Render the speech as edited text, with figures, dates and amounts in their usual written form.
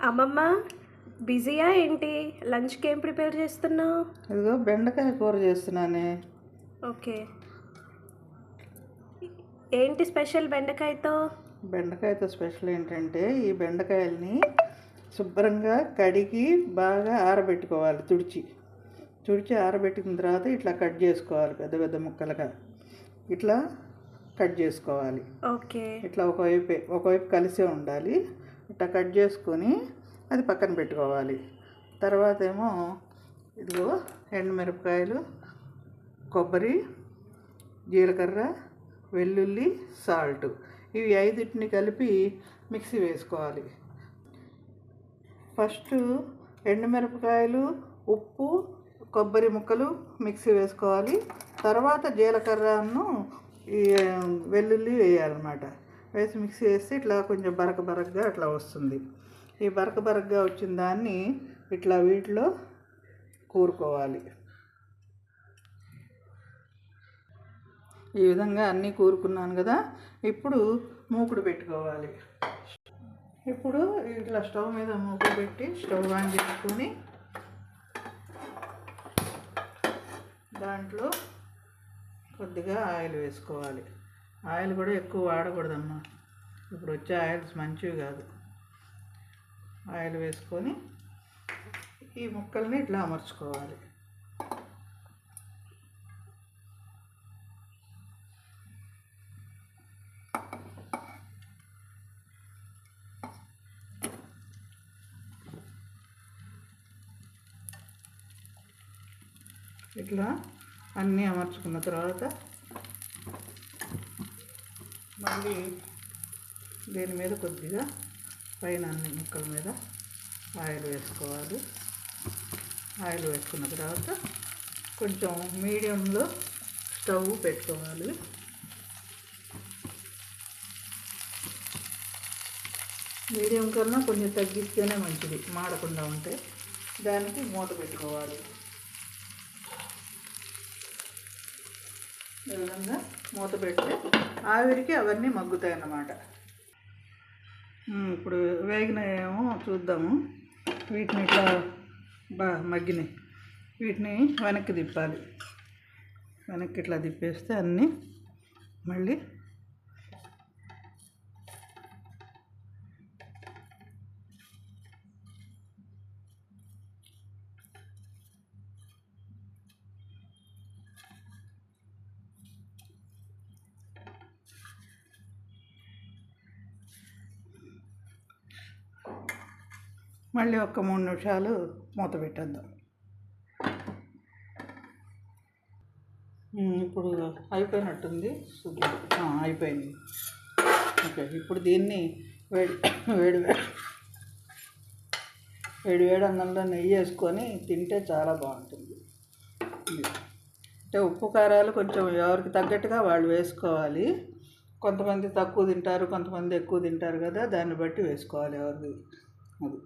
అమ్మమ్మ బిజీయా ఏంటి? లంచ్కి ఏం ప్రిపేర్ చేస్తున్నావు? ఇదిగో బెండకాయ కూర చేస్తున్నానే. ఓకే, ఏంటి స్పెషల్ బెండకాయతో? బెండకాయతో స్పెషల్ ఏంటంటే ఈ బెండకాయల్ని శుభ్రంగా కడిగి బాగా ఆరబెట్టుకోవాలి. తుడిచి ఆరబెట్టిన తర్వాత ఇట్లా కట్ చేసుకోవాలి. పెద్ద పెద్ద ముక్కలుగా ఇట్లా కట్ చేసుకోవాలి. ఓకే, ఇట్లా ఒకవైపు కలిసే ఉండాలి. ఇట్లా కట్ చేసుకొని అది పక్కన పెట్టుకోవాలి. తర్వాత ఏమో ఇదిగో ఎండుమిరపకాయలు, కొబ్బరి, జీలకర్ర, వెల్లుల్లి, సాల్ట్, ఇవి 5 కలిపి మిక్సీ వేసుకోవాలి. ఫస్ట్ ఎండుమిరపకాయలు, ఉప్పు, కొబ్బరి ముక్కలు మిక్సీ వేసుకోవాలి. తర్వాత జీలకర్రను ఈ వెల్లుల్లి వేయాలన్నమాట. వేసి మిక్సీ వేస్తే ఇట్లా కొంచెం బరకగా అట్లా వస్తుంది. ఈ బరకగా వచ్చిన దాన్ని ఇట్లా వీటిలో కూరుకోవాలి. ఈ విధంగా అన్నీ కూరుకున్నాను కదా. ఇప్పుడు మూకుడు పెట్టుకోవాలి. ఇప్పుడు ఇట్లా స్టవ్ మీద మూకుడు పెట్టి స్టవ్ ఆన్ చేసుకొని దాంట్లో కొద్దిగా ఆయిల్ వేసుకోవాలి. ఆయిల్ కూడా ఎక్కువ వాడకూడదమ్మా, ఇప్పుడు వచ్చే ఆయిల్స్ మంచివి కాదు. ఆయిల్ వేసుకొని ఈ ముక్కల్ని ఇట్లా అమర్చుకోవాలి. ఇట్లా అన్నీ అమర్చుకున్న తర్వాత మళ్ళీ దీని మీద కొద్దిగా పైన అన్ని ముక్కల మీద ఆయిల్ వేసుకోవాలి. ఆయిల్ వేసుకున్న తర్వాత కొంచెం మీడియంలో స్టవ్ పెట్టుకోవాలి. మీడియం కన్నా కొంచెం తగ్గిస్తేనే మంచిది, మాడకుండా ఉంటే. దానికి మూత పెట్టుకోవాలి. ఈ విధంగా మూత పెడితే ఆవిరికి అవన్నీ మగ్గుతాయి అన్నమాట. ఇప్పుడు వేగినాయేమో చూద్దాము. వీటిని ఇట్లా మగ్గినాయి. వీటిని వెనక్కి తిప్పాలి. వెనక్కి ఇట్లా తిప్పేస్తే అన్నీ మళ్ళీ ఒక 3 నిమిషాలు మూత పెట్టేద్దాం. ఇప్పుడు అయిపోయినట్టుంది. అయిపోయింది. ఓకే, ఇప్పుడు దీన్ని వేడి అన్నంలో నెయ్యి వేసుకొని తింటే చాలా బాగుంటుంది. అంటే ఉప్పు కారాలు కొంచెం ఎవరికి తగ్గట్టుగా వాళ్ళు వేసుకోవాలి. కొంతమంది తక్కువ తింటారు, కొంతమంది ఎక్కువ తింటారు కదా, దాన్ని బట్టి వేసుకోవాలి ఎవరికి అది.